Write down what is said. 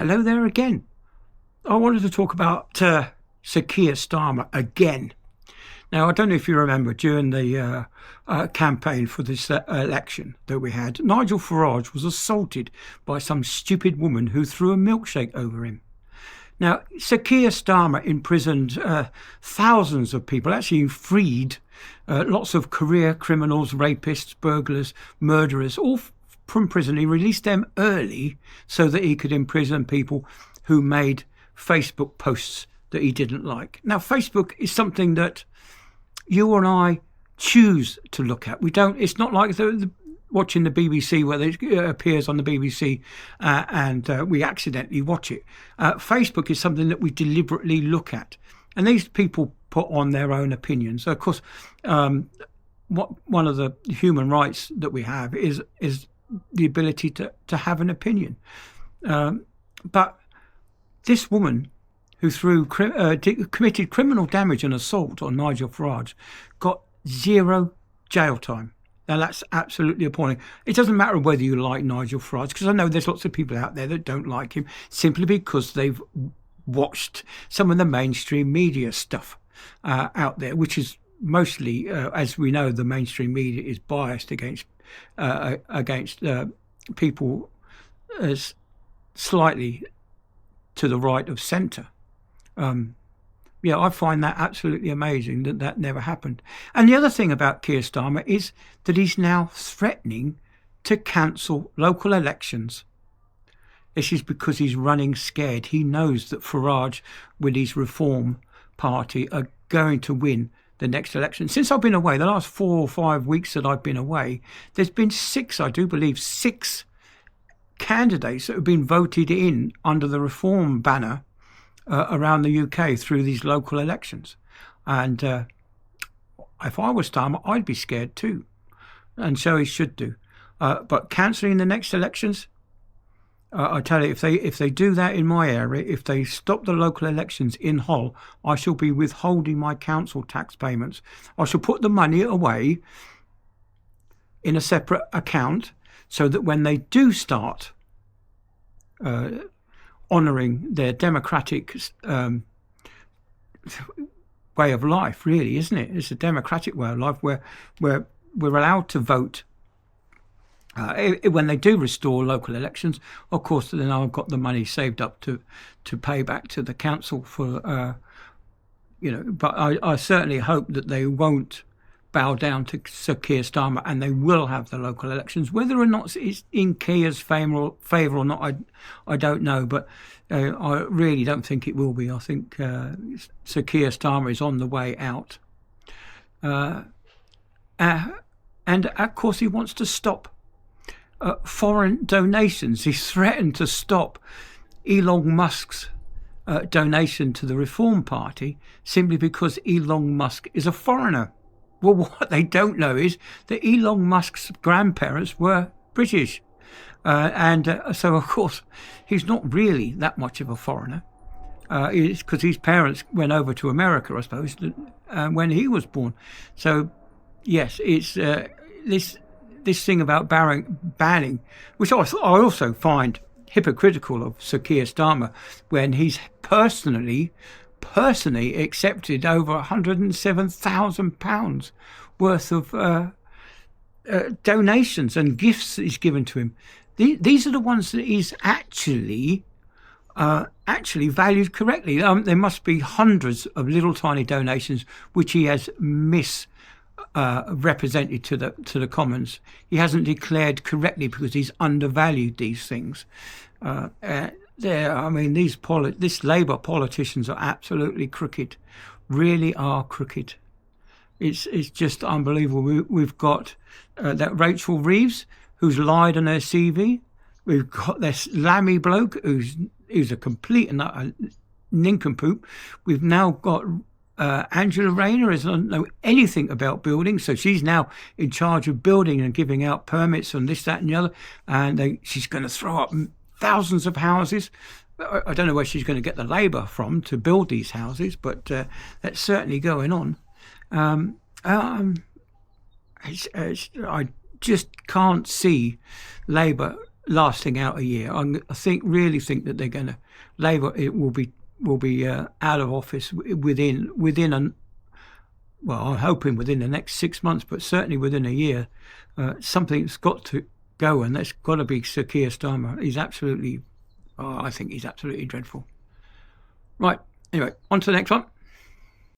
Hello there again. I wanted to talk about Sir Keir Starmer again. Now, I don't know if you remember, during the campaign for this election that we had, Nigel Farage was assaulted by some stupid woman who threw a milkshake over him. Now, Sir Keir Starmer imprisoned thousands of people, actually freed lots of career criminals, rapists, burglars, murderers, all from prison. He released them early so that he could imprison people who made Facebook posts that he didn't like. Now, Facebook is something that you and I choose to look at. We don't. It's not like watching the BBC, where it appears on the BBC and we accidentally watch it. Facebook is something that we deliberately look at, and these people put on their own opinions. So, of course, one of the human rights that we have is the ability to have an opinion. But this woman who committed criminal damage and assault on Nigel Farage got 0 jail time. Now, that's absolutely appalling. It doesn't matter whether you like Nigel Farage, because I know there's lots of people out there that don't like him simply because they've watched some of the mainstream media stuff out there, which is mostly, as we know, the mainstream media is biased against people as slightly to the right of centre. I find that absolutely amazing that never happened. And the other thing about Keir Starmer is that he's now threatening to cancel local elections. This is because he's running scared. He knows that Farage, with his Reform Party, are going to win the next election. Since I've been away, the last 4 or 5 weeks that I've been away, there's been 6 candidates that have been voted in under the Reform banner around the UK through these local elections. And if I was Starmer, I'd be scared too. And so he should do. But cancelling the next elections, I tell you, if they do that in my area, if they stop the local elections in Hull, I shall be withholding my council tax payments. I shall put the money away in a separate account so that when they do start honouring their democratic way of life, really, isn't it? It's a democratic way of life where we're allowed to vote. When they do restore local elections, of course, then I've got the money saved up to pay back to the council for, But I certainly hope that they won't bow down to Sir Keir Starmer, and they will have the local elections. Whether or not it's in Keir's favour or not, I don't know. But I really don't think it will be. I think Sir Keir Starmer is on the way out. And of course, he wants to stop foreign donations. He's threatened to stop Elon Musk's donation to the Reform Party simply because Elon Musk is a foreigner. Well, what they don't know is that Elon Musk's grandparents were British. So, of course, he's not really that much of a foreigner. It's because his parents went over to America, I suppose, when he was born. So, yes, it's this thing about banning, which I also find hypocritical of Sir Keir Starmer, when he's personally accepted over £107,000 worth of donations and gifts that he's given to him. These are the ones that he's actually valued correctly. There must be hundreds of little tiny donations which he has represented to the Commons. He hasn't declared correctly because he's undervalued these things. This Labour politicians are absolutely crooked, really are crooked. It's just unbelievable. We've got that Rachel Reeves, who's lied on her CV. We've got this Lammy bloke who's a complete and utter nincompoop. We've now got Angela Rayner, who doesn't know anything about building, so she's now in charge of building and giving out permits and this, that and the other, and she's going to throw up thousands of houses. I don't know where she's going to get the labour from to build these houses, but that's certainly going on. I just can't see Labour lasting out a year. Really think that they're going to Labour. It will be out of office within an. Well, I'm hoping within the next 6 months, but certainly within a year. Something's got to go, and that's got to be Sir Keir Starmer. He's absolutely. Oh, I think he's absolutely dreadful. Right. Anyway, on to the next one.